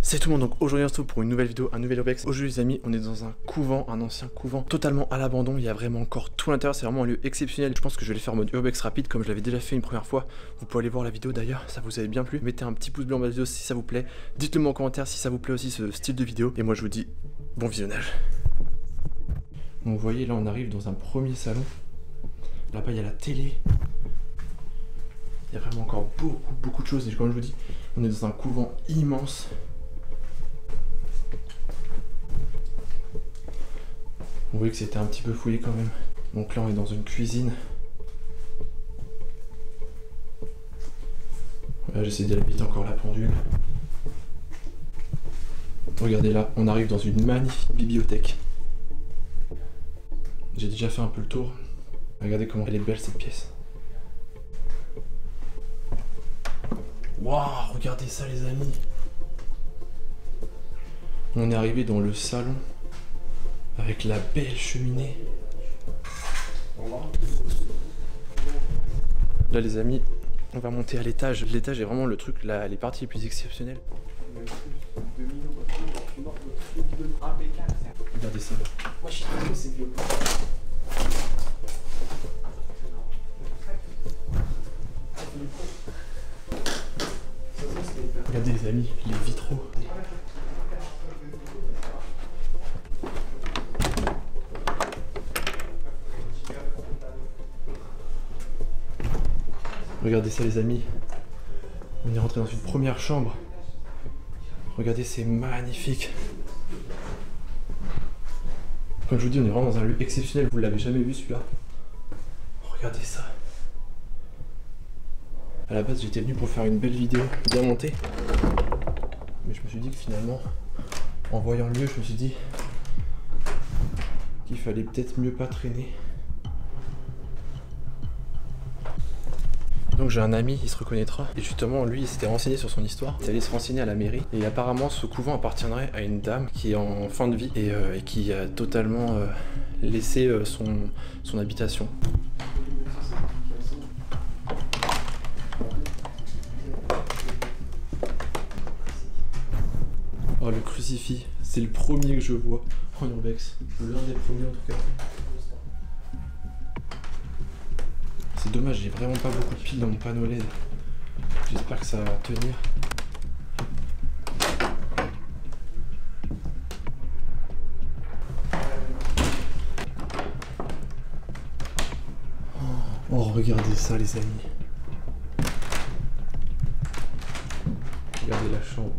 C'est tout le monde, donc aujourd'hui on se retrouve pour une nouvelle vidéo, un nouvel urbex. Aujourd'hui les amis, on est dans un couvent, un ancien couvent totalement à l'abandon. Il y a vraiment encore tout à l'intérieur, c'est vraiment un lieu exceptionnel. Je pense que je vais le faire en mode urbex rapide comme je l'avais déjà fait une première fois. Vous pouvez aller voir la vidéo d'ailleurs, ça vous avait bien plu. Mettez un petit pouce bleu en bas de la vidéo si ça vous plaît. Dites-le moi en commentaire si ça vous plaît aussi ce style de vidéo. Et moi je vous dis bon visionnage. Donc vous voyez là on arrive dans un premier salon. Là-bas il y a la télé. Il y a vraiment encore beaucoup de choses et comme je vous dis, on est dans un couvent immense. Vous voyez que c'était un petit peu fouillé quand même. Donc là on est dans une cuisine. Là j'essaie d'aller vite, encore la pendule. Regardez là, on arrive dans une magnifique bibliothèque. J'ai déjà fait un peu le tour. Regardez comment elle est belle cette pièce. Waouh, regardez ça les amis. On est arrivé dans le salon. Avec la belle cheminée. Là les amis, on va monter à l'étage. L'étage est vraiment le truc, les parties les plus exceptionnelles. Regardez ça. Moi je suis trop c'est vieux. Regardez les amis, les vitraux. Regardez ça les amis, on est rentré dans une première chambre. Regardez, c'est magnifique. Comme je vous dis, on est vraiment dans un lieu exceptionnel, vous l'avez jamais vu celui-là. Regardez ça. À la base j'étais venu pour faire une belle vidéo bien montée. Mais je me suis dit que finalement, en voyant le lieu, je me suis dit qu'il fallait peut-être mieux pas traîner. Donc j'ai un ami, il se reconnaîtra. Et justement, lui, il s'était renseigné sur son histoire. Il allait se renseigner à la mairie. Et apparemment, ce couvent appartiendrait à une dame qui est en fin de vie et qui a totalement laissé son habitation. Oh, le crucifix, c'est le premier que je vois en urbex. L'un des premiers en tout cas. C'est dommage, j'ai vraiment pas beaucoup de piles dans mon panneau LED. J'espère que ça va tenir. Oh, regardez ça les amis. Regardez la chambre.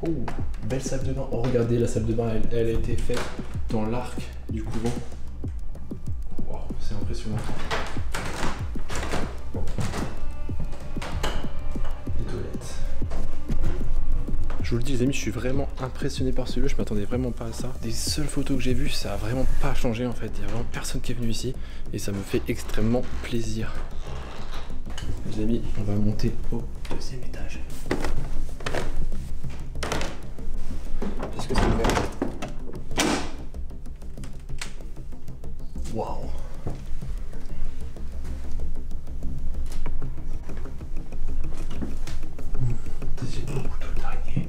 Oh, belle salle de bain. Oh, regardez, la salle de bain, elle a été faite dans l'arc du couvent. Wow, c'est impressionnant. Les toilettes. Je vous le dis les amis, je suis vraiment impressionné par ce lieu, je m'attendais vraiment pas à ça. Des seules photos que j'ai vues, ça a vraiment pas changé en fait. Il y a vraiment personne qui est venu ici et ça me fait extrêmement plaisir. Les amis, on va monter au deuxième étage. Est-ce que c'est ouvert? Waouh! J'ai beaucoup d'araignées.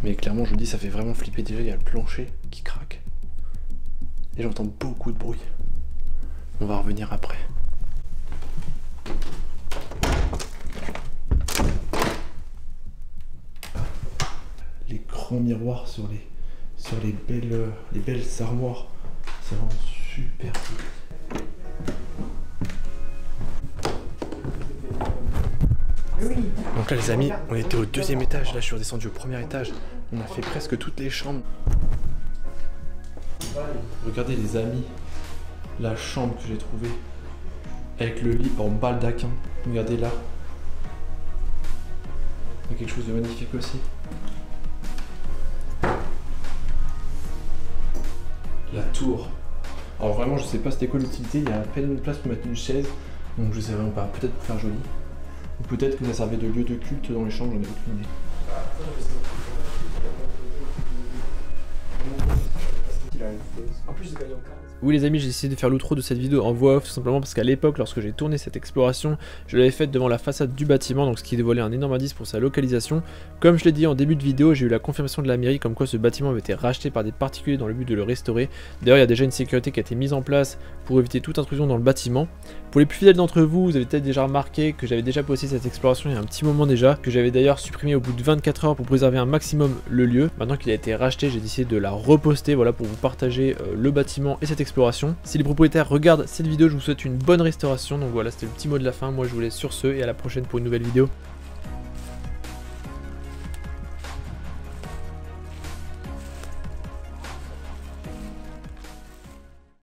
Mais clairement, je vous dis, ça fait vraiment flipper. Déjà, il y a le plancher qui craque. Et j'entends beaucoup de bruit. On va revenir après. Les grands miroirs sur les belles armoires. C'est vraiment super cool. Donc là les amis, on était au deuxième étage, là je suis redescendu au premier étage. On a fait presque toutes les chambres. Regardez les amis, la chambre que j'ai trouvée. Avec le lit en baldaquin. Regardez là. Il y a quelque chose de magnifique aussi. La tour. Alors vraiment je sais pas c'était quoi l'utilité, il y a à peine une place pour mettre une chaise, donc je sais vraiment pas, peut-être pour faire joli, ou peut-être que ça servait de lieu de culte dans les chambres, j'en ai aucune idée. En plus, oui les amis, j'ai décidé de faire l'outro de cette vidéo en voix off tout simplement parce qu'à l'époque, lorsque j'ai tourné cette exploration, je l'avais faite devant la façade du bâtiment, donc ce qui dévoilait un énorme indice pour sa localisation. Comme je l'ai dit en début de vidéo, j'ai eu la confirmation de la mairie comme quoi ce bâtiment avait été racheté par des particuliers dans le but de le restaurer. D'ailleurs, il y a déjà une sécurité qui a été mise en place pour éviter toute intrusion dans le bâtiment. Pour les plus fidèles d'entre vous, vous avez peut-être déjà remarqué que j'avais déjà posté cette exploration il y a un petit moment déjà, que j'avais d'ailleurs supprimé au bout de 24 heures pour préserver un maximum le lieu. Maintenant qu'il a été racheté, j'ai décidé de la reposter, voilà, pour vous partager le bâtiment et cette exploration. Si les propriétaires regardent cette vidéo, je vous souhaite une bonne restauration. Donc voilà, c'était le petit mot de la fin. Moi je vous laisse sur ce et à la prochaine pour une nouvelle vidéo.